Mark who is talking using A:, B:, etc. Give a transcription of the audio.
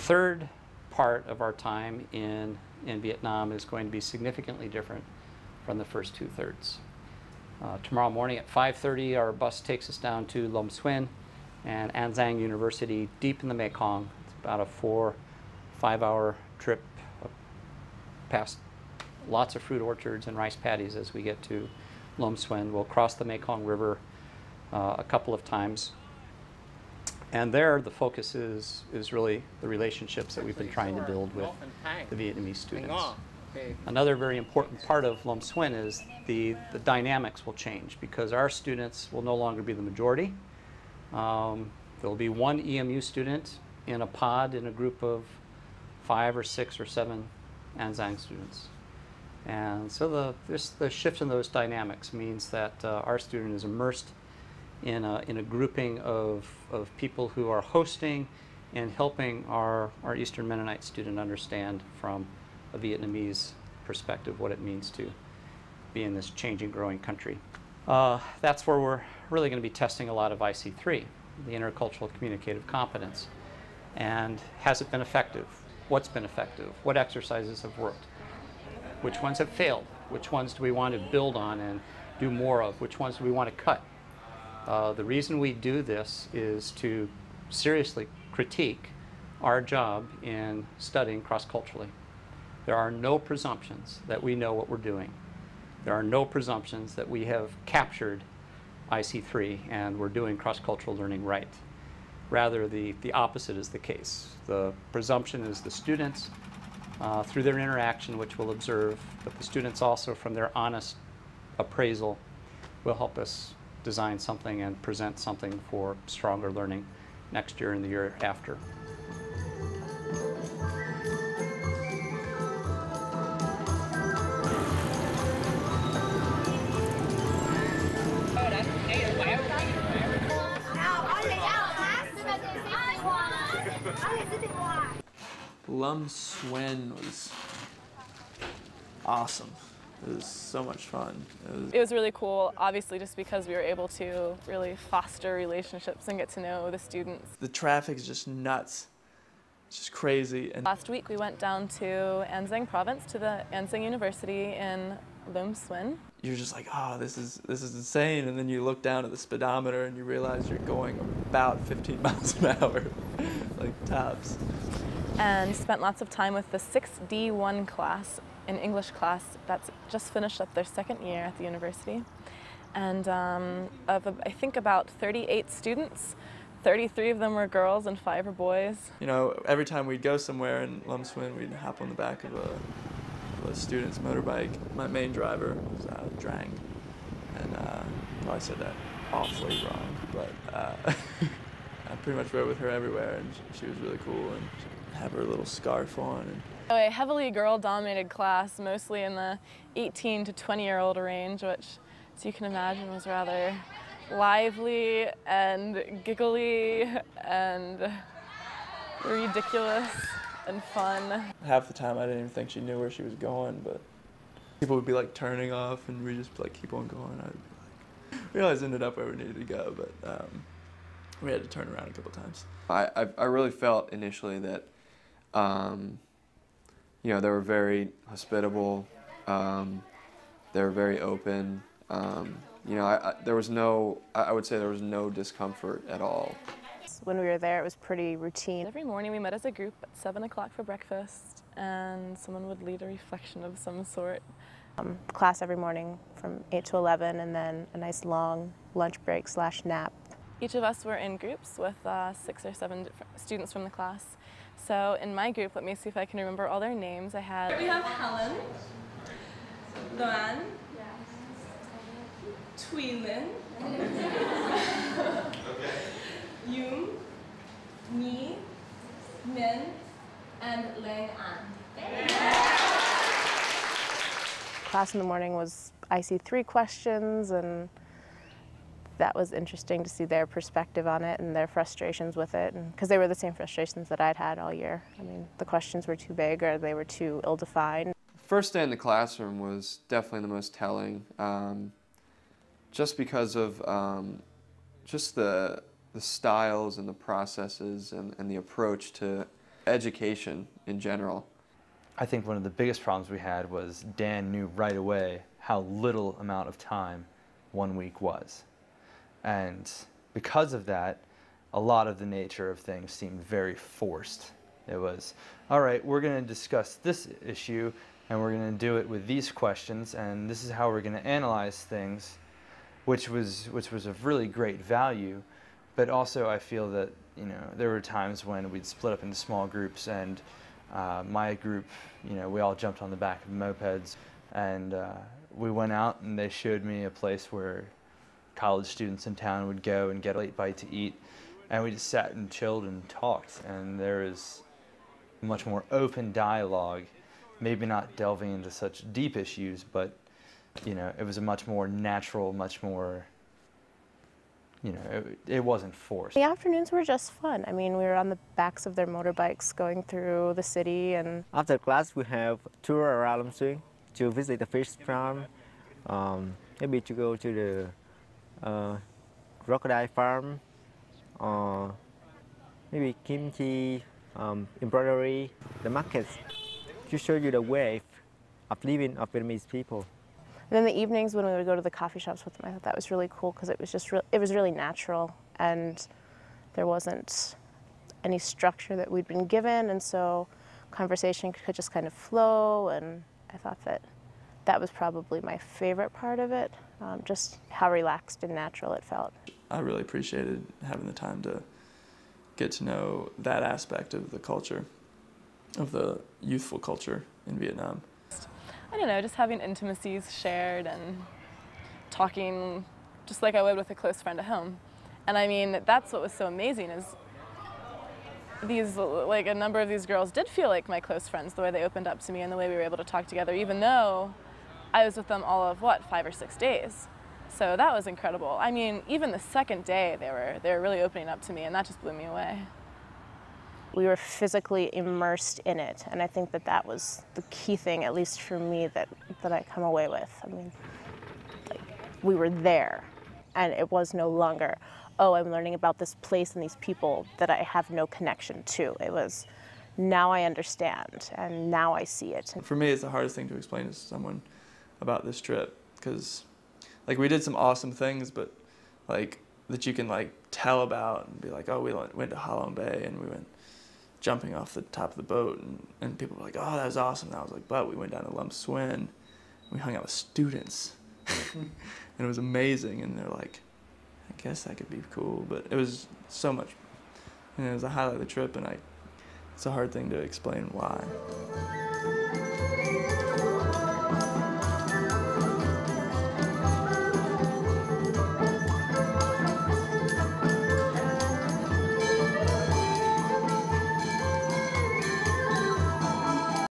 A: third part of our time in Vietnam is going to be significantly different from the first 2/3. Tomorrow morning at 5:30, our bus takes us down to Lom Xuyen and An Giang University, deep in the Mekong. It's about a 4-5 hour trip past lots of fruit orchards and rice paddies as we get to Lom Xuyen. We'll cross the Mekong River a couple of times. And there, the focus is really the relationships that we've been trying to build with the Vietnamese students. Another very important part of Lom Xuyen is the dynamics will change because our students will no longer be the majority. There will be one EMU student in a pod in a group of 5 or 6 or 7 An Giang students. And so the shift in those dynamics means that our student is immersed in a grouping of people who are hosting and helping our Eastern Mennonite student understand from a Vietnamese perspective what it means to be in this changing, growing country. That's where we're really going to be testing a lot of IC3, the intercultural communicative competence. And has it been effective? What's been effective? What exercises have worked? Which ones have failed? Which ones do we want to build on and do more of? Which ones do we want to cut? The reason we do this is to seriously critique our job in studying cross-culturally. There are no presumptions that we know what we're doing. There are no presumptions that we have captured IC3 and we're doing cross-cultural learning right. Rather, the opposite is the case. The presumption is the students, through their interaction, which we'll observe, but the students also, from their honest appraisal, will help us design something and present something for stronger learning next year and the year after.
B: Lom Xuyen was awesome. It was so much fun.
C: It was really cool, obviously, just because we were able to really foster relationships and get to know the students.
B: The traffic is just nuts. It's just crazy. And
C: last week we went down to An Giang province, to the An Giang University in Lom Xuyen.
B: You're just like, oh, this is insane. And then you look down at the speedometer and you realize you're going about 15 miles an hour, like tops.
C: And spent lots of time with the 6D1 class, an English class that's just finished up their second year at the university. And of, I think, about 38 students, 33 of them were girls and 5 were boys. You know, every time we'd go somewhere in Lom Xuyen, we'd hop on the back of a student's motorbike. My main driver was Drang, and probably said that awfully wrong, but I pretty much rode with her everywhere, and she was really cool, and she'd have her little scarf on. And a heavily girl-dominated class, mostly in the 18 to 20-year-old range, which, as you can imagine, was rather lively and giggly and ridiculous and fun.
B: Half the time I didn't even think she knew where she was going, but people would be like turning off and we'd just like keep on going. I'd be like, we always ended up where we needed to go, but we had to turn around a couple times.
D: I really felt initially that you know, they were very hospitable, they were very open. You know, there was no, I would say there was no discomfort at all.
E: When we were there, it was pretty routine.
C: Every morning we met as a group at 7 o'clock for breakfast, and someone would lead a reflection of some sort.
E: Class every morning from 8 to 11, and then a nice long lunch break / nap.
C: Each of us were in groups with 6 or 7 students from the class. So in my group, let me see if I can remember all their names. I had...
F: Here we have Helen, Luan, Tweelin, Yoon, me, Min, and Lang An.
E: Class in the morning was IC3 questions, and that was interesting to see their perspective on it and their frustrations with it, because they were the same frustrations that I'd had all year. I mean, the questions were too big or they were too ill-defined.
D: First day in the classroom was definitely the most telling, just because of just the styles and the processes and the approach to education in general.
G: I think one of the biggest problems we had was Dan knew right away how little amount of time 1 week was. And because of that, a lot of the nature of things seemed very forced. It was, all right, we're going to discuss this issue, and we're going to do it with these questions, and this is how we're going to analyze things, which was of really great value. But also I feel that, you know, there were times when we'd split up into small groups, and my group, you know, we all jumped on the back of mopeds, and we went out and they showed me a place where college students in town would go and get a late bite to eat, and we just sat and chilled and talked, and there was much more open dialogue, maybe not delving into such deep issues, but, you know, it was a much more natural, much more, you know, it wasn't forced.
E: The afternoons were just fun. I mean, we were on the backs of their motorbikes going through the city, and
H: after class we have tour around Lam Suan to visit the fish farm, maybe to go to the crocodile farm, or maybe kimchi, embroidery, the markets, to show you the way of living of Vietnamese people.
E: And then the evenings when we would go to the coffee shops with them, I thought that was really cool because it was just it was really natural, and there wasn't any structure that we'd been given, and so conversation could just kind of flow, and I thought that that was probably my favorite part of it, just how relaxed and natural it felt.
B: I really appreciated having the time to get to know that aspect of the culture, of the youthful culture in Vietnam.
C: I don't know, just having intimacies shared and talking just like I would with a close friend at home. And I mean, that's what was so amazing is these, like a number of these girls did feel like my close friends, the way they opened up to me and the way we were able to talk together, even though I was with them all of, what, 5 or 6 days. So that was incredible. I mean, even the second day, they were really opening up to me, and that just blew me away.
E: We were physically immersed in it, and I think that that was the key thing, at least for me, that I come away with. I mean, like, we were there, and it was no longer, oh, I'm learning about this place and these people that I have no connection to. It was, now I understand, and now I see it.
B: For me, it's the hardest thing to explain to someone about this trip, because like we did some awesome things, but like that you can like tell about and be like, oh, we went to Ha Long Bay and we went jumping off the top of the boat, and people were like, oh, that was awesome. And I was like, but we went down to Lam Suan, we hung out with students, and it was amazing. And they're like, I guess that could be cool, but it was so much, and it was a highlight of the trip, and it's a hard thing to explain why.